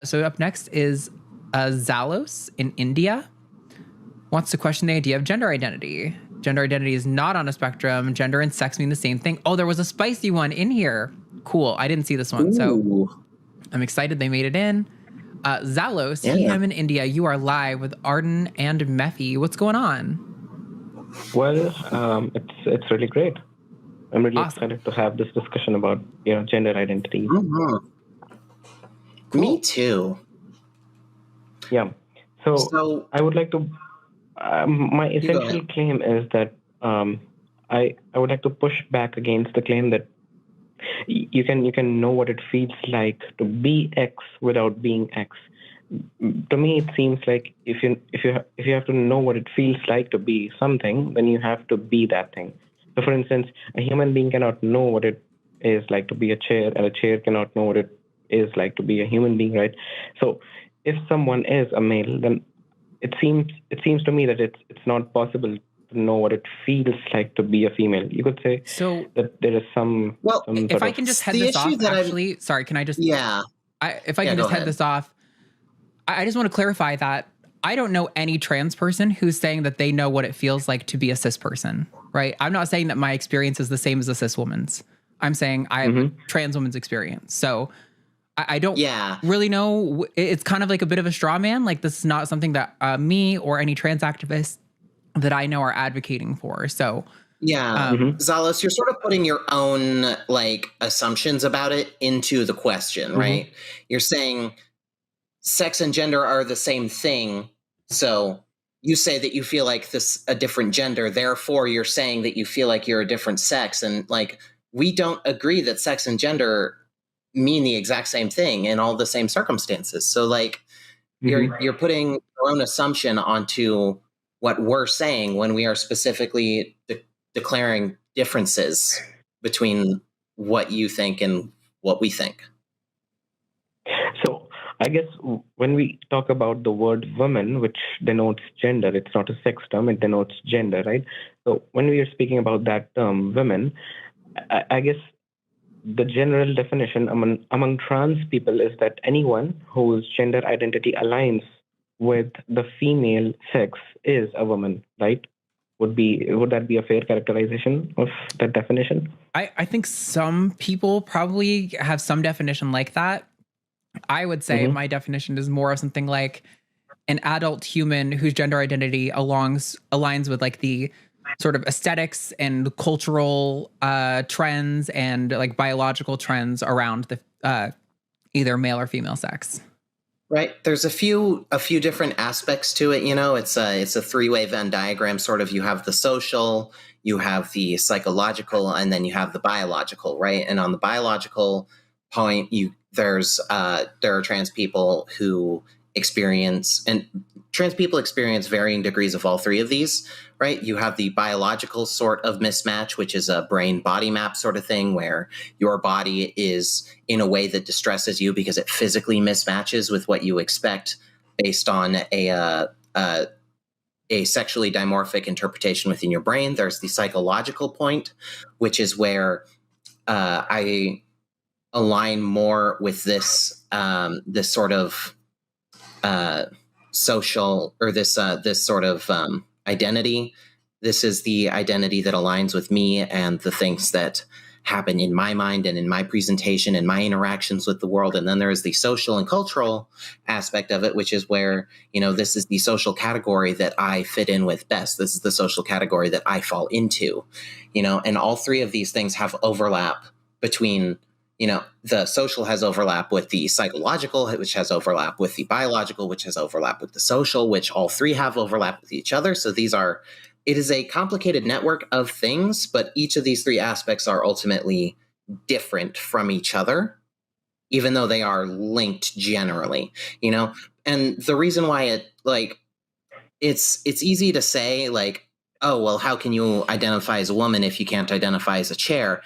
So up next is Zealous in India. Wants to question the idea of gender identity. Gender identity is not on a spectrum. Gender and sex mean the same thing. Oh, there was a spicy one in here. Cool. I didn't see this one. Ooh. So I'm excited they made it in. Zealous, he, him in India. You are live with Arden and Mephi. What's going on? Well, it's really great. I'm really excited to have this discussion about gender identity. Mm-hmm. Cool. Me too. Yeah. So I would like to. My essential claim is that I would like to push back against the claim that you can know what it feels like to be X without being X. To me, it seems like if you have to know what it feels like to be something, then you have to be that thing. So, for instance, a human being cannot know what it is like to be a chair, and a chair cannot know what it is like to be a human being, right? So, if someone is a male, then it seems to me that it's not possible to know what it feels like to be a female. You could say that there is some. Well, if I can just head this off, actually, sorry, can I just? Yeah. If I can just head this off, I just want to clarify that I don't know any trans person who's saying that they know what it feels like to be a cis person, right? I'm not saying that my experience is the same as a cis woman's. I'm saying I have a trans woman's experience. So I don't really know. It's kind of like a bit of a straw man. Like, this is not something that me or any trans activists that I know are advocating for. So Zealous, you're sort of putting your own assumptions about it into the question, right? You're saying sex and gender are the same thing. So you say that you feel like a different gender. Therefore, you're saying that you feel like you're a different sex. And we don't agree that sex and gender mean the exact same thing in all the same circumstances. So you're putting your own assumption onto what we're saying when we are specifically declaring differences between what you think and what we think. So I guess when we talk about the word woman, which denotes gender, it's not a sex term, it denotes gender, right? So when we are speaking about that term, women, I guess the general definition among trans people is that anyone whose gender identity aligns with the female sex is a woman, right? Would that be a fair characterization of that definition? I think some people probably have some definition like that. I would say my definition is more of something like an adult human whose gender identity aligns with the sort of aesthetics and cultural trends and biological trends around the either male or female sex. Right. There's a few different aspects to it. It's a three-way Venn diagram. Sort of, you have the social, you have the psychological, and then you have the biological, right? And on the biological point, there are trans people who experience varying degrees of all three of these, right? You have the biological sort of mismatch, which is a brain body map sort of thing where your body is in a way that distresses you because it physically mismatches with what you expect based on a sexually dimorphic interpretation within your brain. There's the psychological point, which is where I align more with this sort of social, or this sort of identity. This is the identity that aligns with me and the things that happen in my mind and in my presentation and my interactions with the world. And then there is the social and cultural aspect of it, which is where, this is the social category that I fit in with best. This is the social category that I fall into, and all three of these things have overlap between, the social has overlap with the psychological, which has overlap with the biological, which has overlap with the social, which all three have overlap with each other. So it is a complicated network of things, but each of these three aspects are ultimately different from each other, even though they are linked generally, and the reason why it's easy to say oh, well, how can you identify as a woman if you can't identify as a chair?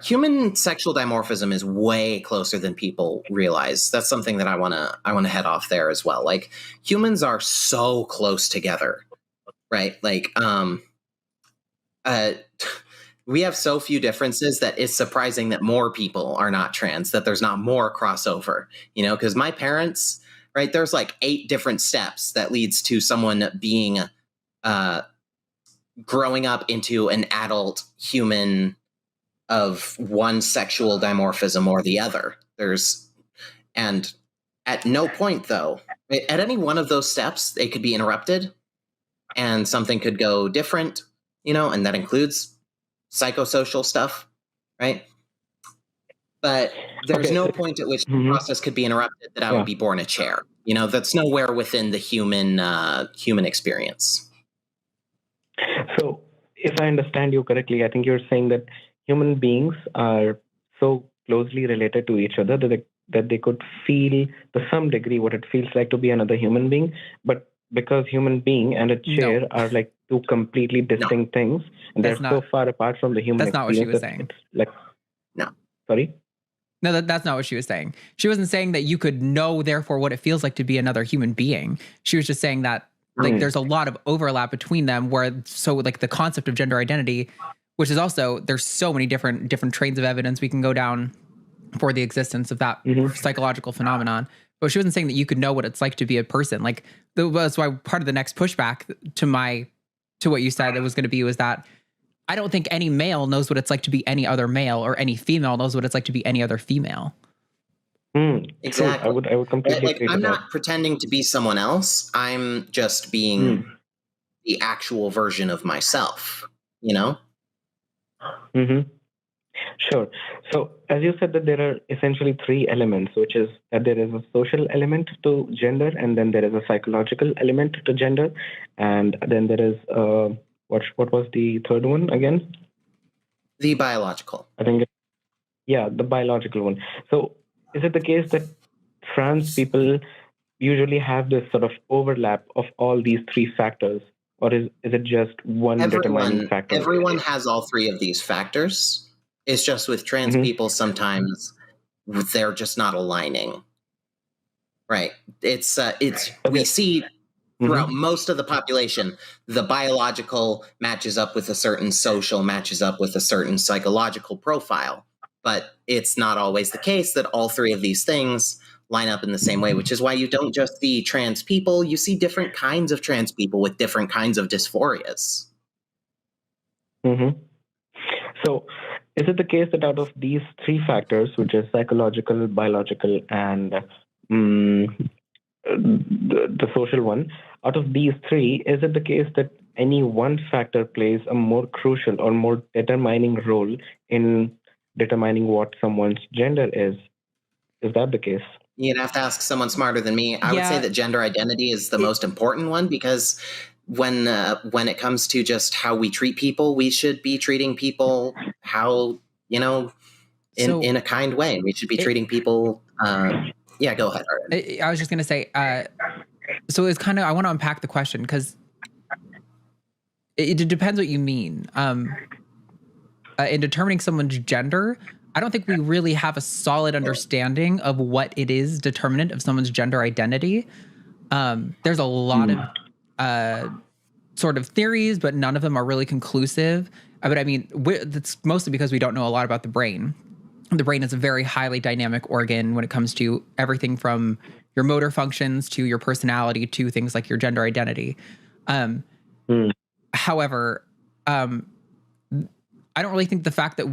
Human sexual dimorphism is way closer than people realize. That's something that I want to head off there as well. Humans are so close together, right? we have so few differences that it's surprising that more people are not trans, that there's not more crossover, because my parents, right, there's like 8 different steps that leads to someone being growing up into an adult human of one sexual dimorphism or the other. And at no point, though, at any one of those steps, they could be interrupted and something could go different, and that includes psychosocial stuff, right? But there's no point at which the process could be interrupted that I would be born a chair. That's nowhere within the human experience. So if I understand you correctly, I think you're saying that human beings are so closely related to each other that they could feel to some degree what it feels like to be another human being, but because human being and a chair are like 2 completely distinct things, and they're so far apart from the human experience. That's not what she was saying. It's like, no. Sorry? No, that's not what she was saying. She wasn't saying that you could know, therefore, what it feels like to be another human being. She was just saying that there's a lot of overlap between them the concept of gender identity, which is also, there's so many different trains of evidence we can go down for the existence of that psychological phenomenon. But she wasn't saying that you could know what it's like to be a person. That's why part of the next pushback to what you said it was going to be was that I don't think any male knows what it's like to be any other male, or any female knows what it's like to be any other female. Exactly. I would completely agree. I'm not pretending to be someone else. I'm just being the actual version of myself, Sure. So as you said that there are essentially 3 elements, which is that there is a social element to gender, and then there is a psychological element to gender, and then there is what was the third one again? The biological. I think the biological one. So is it the case that trans people usually have this sort of overlap of all these 3 factors, or is it just one determining factor? Everyone has all 3 of these factors. It's just with trans people, sometimes they're just not aligning. Right. We see throughout most of the population, the biological matches up with a certain social, matches up with a certain psychological profile. But it's not always the case that all 3 of these things line up in the same way, which is why you don't just see trans people, you see different kinds of trans people with different kinds of dysphorias. So is it the case that out of these 3 factors, which is psychological, biological, and the social one, out of these 3, is it the case that any one factor plays a more crucial or more determining role in determining what someone's gender is? Is that the case? You'd have to ask someone smarter than me. I would say that gender identity is the most important one, because when it comes to just how we treat people, we should be treating people in a kind way. We should be treating people. Go ahead. I was just going to say, so it's kind of, I want to unpack the question, because it depends what you mean. In determining someone's gender, I don't think we really have a solid understanding of what it is determinant of someone's gender identity. There's a lot of sort of theories, but none of them are really conclusive. But I mean, that's mostly because we don't know a lot about the brain. The brain is a very highly dynamic organ when it comes to everything from your motor functions to your personality to things like your gender identity. However, I don't really think the fact that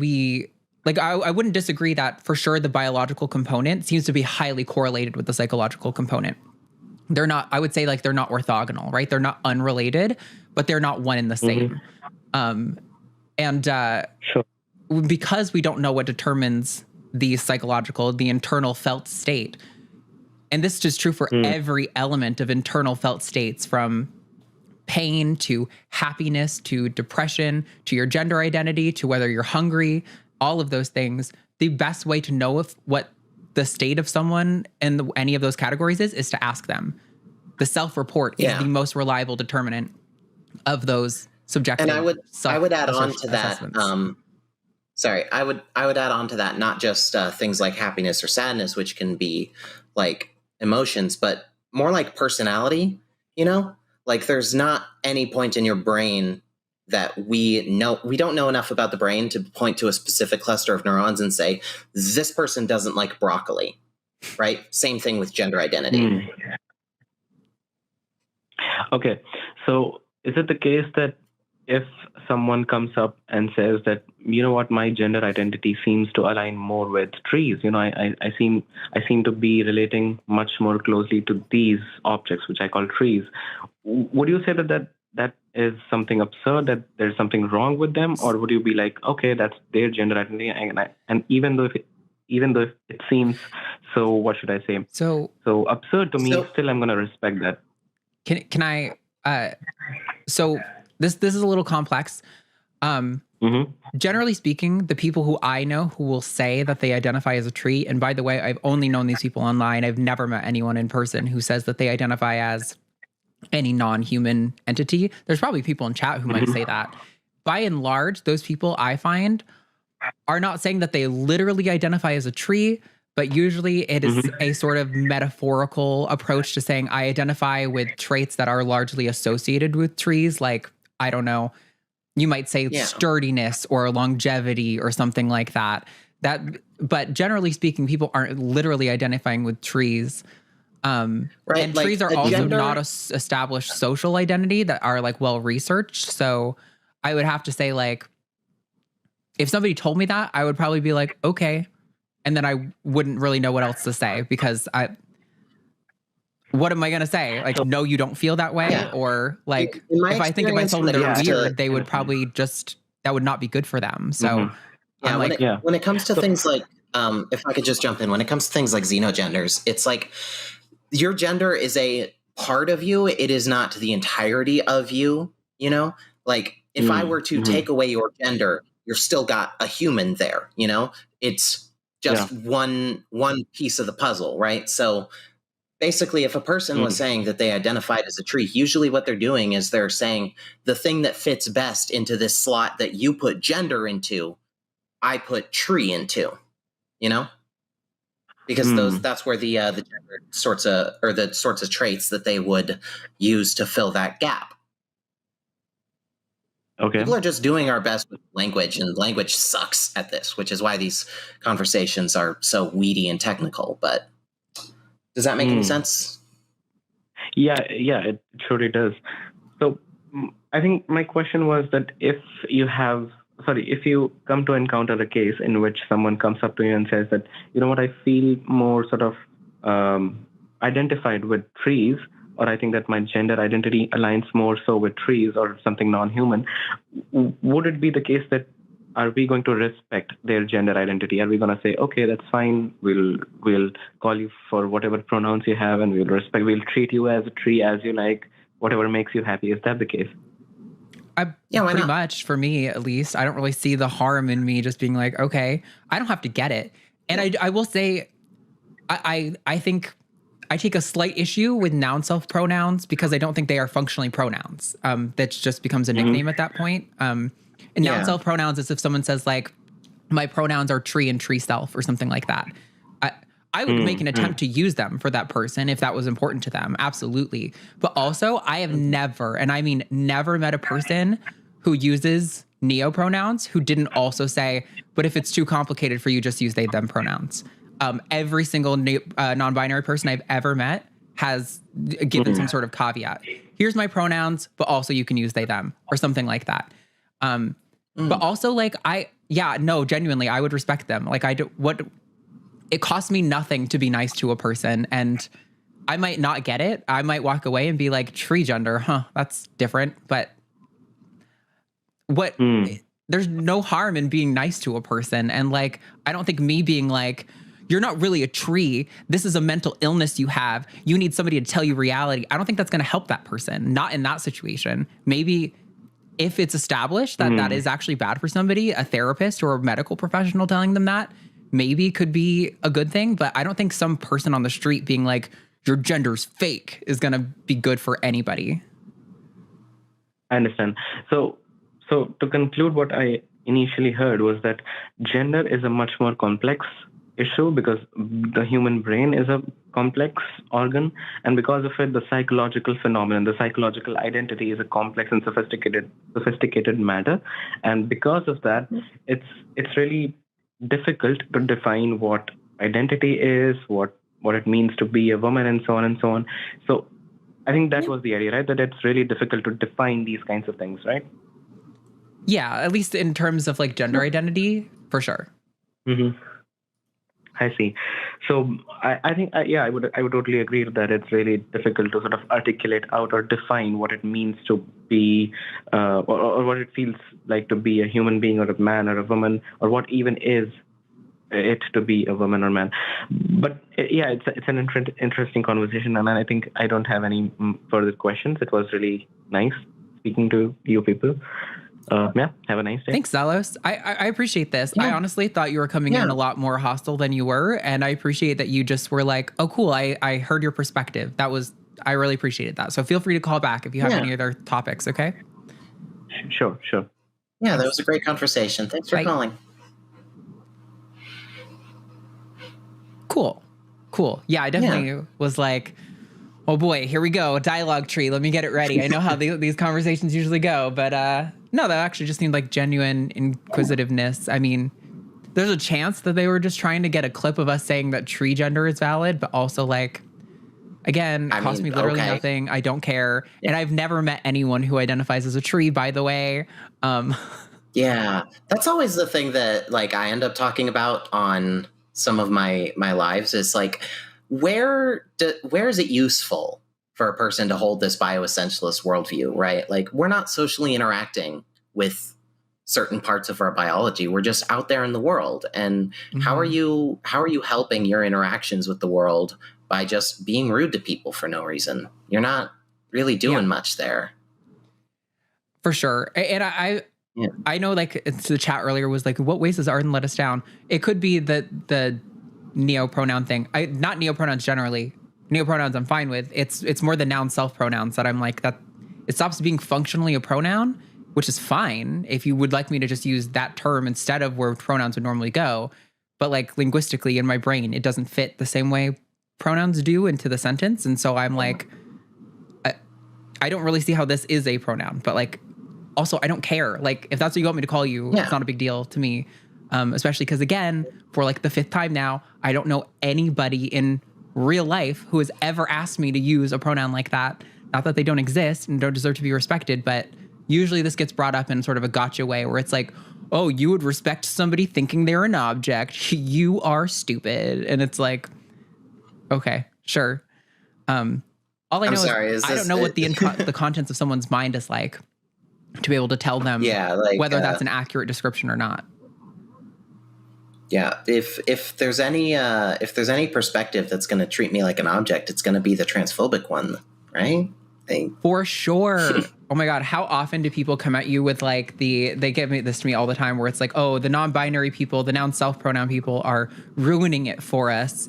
I wouldn't disagree that for sure the biological component seems to be highly correlated with the psychological component. They're not, I would say they're not orthogonal, right? They're not unrelated, but they're not one and the same. Sure. Because we don't know what determines the internal felt state, and this is just true for every element of internal felt states, from pain to happiness to depression to your gender identity to whether you're hungry, all of those things. The best way to know what the state of someone in any of those categories is to ask them. The self-report is the most reliable determinant of those subjective. And I would add on to that. I would add on to that, not just things like happiness or sadness, which can be like emotions, but more like personality. Like there's not any point in your brain that we don't know enough about the brain to point to a specific cluster of neurons and say, this person doesn't like broccoli, right? Same thing with gender identity. Okay. So is it the case that if someone comes up and says that, you know what, my gender identity seems to align more with trees, I seem to be relating much more closely to these objects, which I call trees. Would you say that is something absurd, that there's something wrong with them? Or would you be like, okay, that's their gender identity, and even though it seems so, what should I say? So absurd to me, still I'm going to respect that. Can I? So this is a little complex. Generally speaking, the people who I know who will say that they identify as a tree, and by the way, I've only known these people online. I've never met anyone in person who says that they identify as any non-human entity. There's probably people in chat who might say that. By and large, those people I find are not saying that they literally identify as a tree, but usually it is a sort of metaphorical approach to saying I identify with traits that are largely associated with trees. Like, I don't know, you might say sturdiness or longevity or something like that. But generally speaking, people aren't literally identifying with trees. Right. And like, trees are also not a established social identity that are like well researched. So I would have to say, like, if somebody told me that, I would probably be like, okay. And then I wouldn't really know what else to say, because what am I going to say? Like, no, you don't feel that way? Yeah. Or like, if I think of myself they're weird, they would probably that would not be good for them. So when it comes to things like, if I could just jump in, when it comes to things like xenogenders, it's like your gender is a part of you. It is not the entirety of you, like if I were to take away your gender, you're still got a human there, it's just one piece of the puzzle, right? So basically, if a person was saying that they identified as a tree, usually what they're doing is they're saying the thing that fits best into this slot that you put gender into, I put tree into, because that's where the gender sorts of traits that they would use to fill that gap. Okay. People are just doing our best with language, and language sucks at this, which is why these conversations are so weedy and technical. But does that make any sense? Yeah, it surely does. So I think my question was that if you come to encounter a case in which someone comes up to you and says that, you know what, I feel more sort of identified with trees, or I think that my gender identity aligns more so with trees or something non-human, would it be the case that are we going to respect their gender identity? Are we going to say, okay, that's fine, we'll call you for whatever pronouns you have, and we'll treat you as a tree as you like, whatever makes you happy? Is that the case? Pretty much, for me at least. I don't really see the harm in me just being like, okay, I don't have to get it. And I will say, I think I take a slight issue with noun self pronouns, because I don't think they are functionally pronouns. That just becomes a nickname at that point. And noun self pronouns is if someone says like, my pronouns are tree and tree self or something like that. I would make an attempt to use them for that person if that was important to them. Absolutely. But also, I have never, and I mean never, met a person who uses neo-pronouns who didn't also say, but if it's too complicated for you, just use they, them pronouns. Every single non-binary person I've ever met has given some sort of caveat. Here's my pronouns, but also you can use they, them, or something like that. But also, like, genuinely, I would respect them. Like, it costs me nothing to be nice to a person, and I might not get it. I might walk away and be like, tree gender, that's different. But there's no harm in being nice to a person. And like, I don't think me being like, you're not really a tree, this is a mental illness you have, you need somebody to tell you reality, I don't think that's going to help that person. Not in that situation. Maybe if it's established that that is actually bad for somebody, a therapist or a medical professional telling them that maybe could be a good thing. But I don't think some person on the street being like, your gender's fake, is going to be good for anybody. I understand. So to conclude, what I initially heard was that gender is a much more complex issue because the human brain is a complex organ, and because of it, the psychological phenomenon, the psychological identity is a complex and sophisticated matter, and because of that, it's really difficult to define what identity is, what it means to be a woman, and so on and so on. So I think that was the idea, right? That it's really difficult to define these kinds of things, right? Yeah, at least in terms of like gender identity, for sure. Mm-hmm. I see. So I think, I would totally agree that it's really difficult to sort of articulate out or define what it means to be, or what it feels like to be a human being or a man or a woman, or what even is it to be a woman or man. But it's an interesting conversation, and I think I don't have any further questions. It was really nice speaking to you people. Have a nice day. Thanks, Zealous. I appreciate this. Yeah. I honestly thought you were coming in a lot more hostile than you were, and I appreciate that you just were like, oh, cool, I heard your perspective. I really appreciated that. So feel free to call back if you have any other topics, okay? Sure. Yeah, that was a great conversation. Thanks for calling. Cool. Yeah, I definitely was like, oh boy, here we go, dialogue tree. Let me get it ready. I know how these conversations usually go, but no, that actually just seemed like genuine inquisitiveness. I mean, there's a chance that they were just trying to get a clip of us saying that tree gender is valid, but also like, again, it cost me literally nothing. I don't care. Yeah. And I've never met anyone who identifies as a tree, by the way. Yeah, that's always the thing that like I end up talking about on some of my lives is like, where is it useful for a person to hold this bioessentialist worldview, right? Like, we're not socially interacting with certain parts of our biology. We're just out there in the world. And how are you helping your interactions with the world by just being rude to people for no reason? You're not really doing much there. For sure. And I know, like, it's the chat earlier was like, what ways does Arden let us down? It could be the neo-pronoun thing. Not neo-pronouns generally. Neo-pronouns I'm fine with. It's more the noun self pronouns that I'm like, that it stops being functionally a pronoun, which is fine if you would like me to just use that term instead of where pronouns would normally go. But like linguistically in my brain, it doesn't fit the same way pronouns do into the sentence. And so I'm like, I don't really see how this is a pronoun, but like, also, I don't care. Like, if that's what you want me to call you, it's not a big deal to me. Especially because, again, for like the 5th time now, I don't know anybody in real life who has ever asked me to use a pronoun like that. Not that they don't exist and don't deserve to be respected, but usually this gets brought up in sort of a gotcha way where it's like, oh, you would respect somebody thinking they're an object. You are stupid. And it's like, okay, sure. All I know is I don't know what the contents of someone's mind is like to be able to tell them whether that's an accurate description or not. Yeah, if there's any perspective that's going to treat me like an object, it's going to be the transphobic one, right? For sure. Oh my God, how often do people come at you with like they give me this to me all the time where it's like, oh, the non-binary people, the noun self-pronoun people are ruining it for us.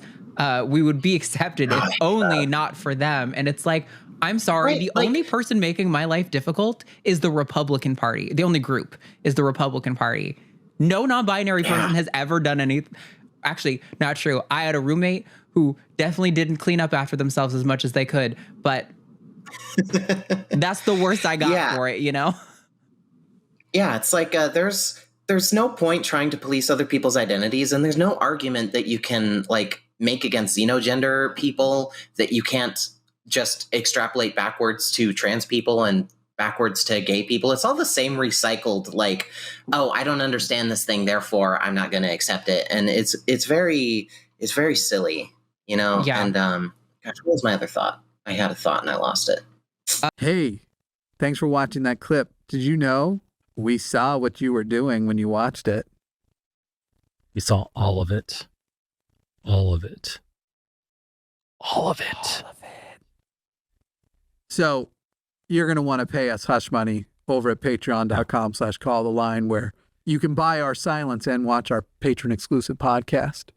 We would be accepted if only not for them. And it's like, I'm sorry, the only person making my life difficult is the Republican Party. The only group is the Republican Party. No non-binary person has ever done anything. Actually, not true. I had a roommate who definitely didn't clean up after themselves as much as they could, but that's the worst I got for it, you know? Yeah, it's like there's no point trying to police other people's identities, and there's no argument that you can like make against xenogender people that you can't just extrapolate backwards to trans people and backwards to gay people. It's all the same recycled, like, oh, I don't understand this thing, therefore I'm not going to accept it. And it's very silly, you know? Yeah. And gosh, what was my other thought? I had a thought and I lost it. Hey, thanks for watching that clip. Did you know we saw what you were doing when you watched it? We saw all of it. All of it. All of it. All of it. So you're going to want to pay us hush money over at patreon.com/calltheline, where you can buy our silence and watch our patron exclusive podcast.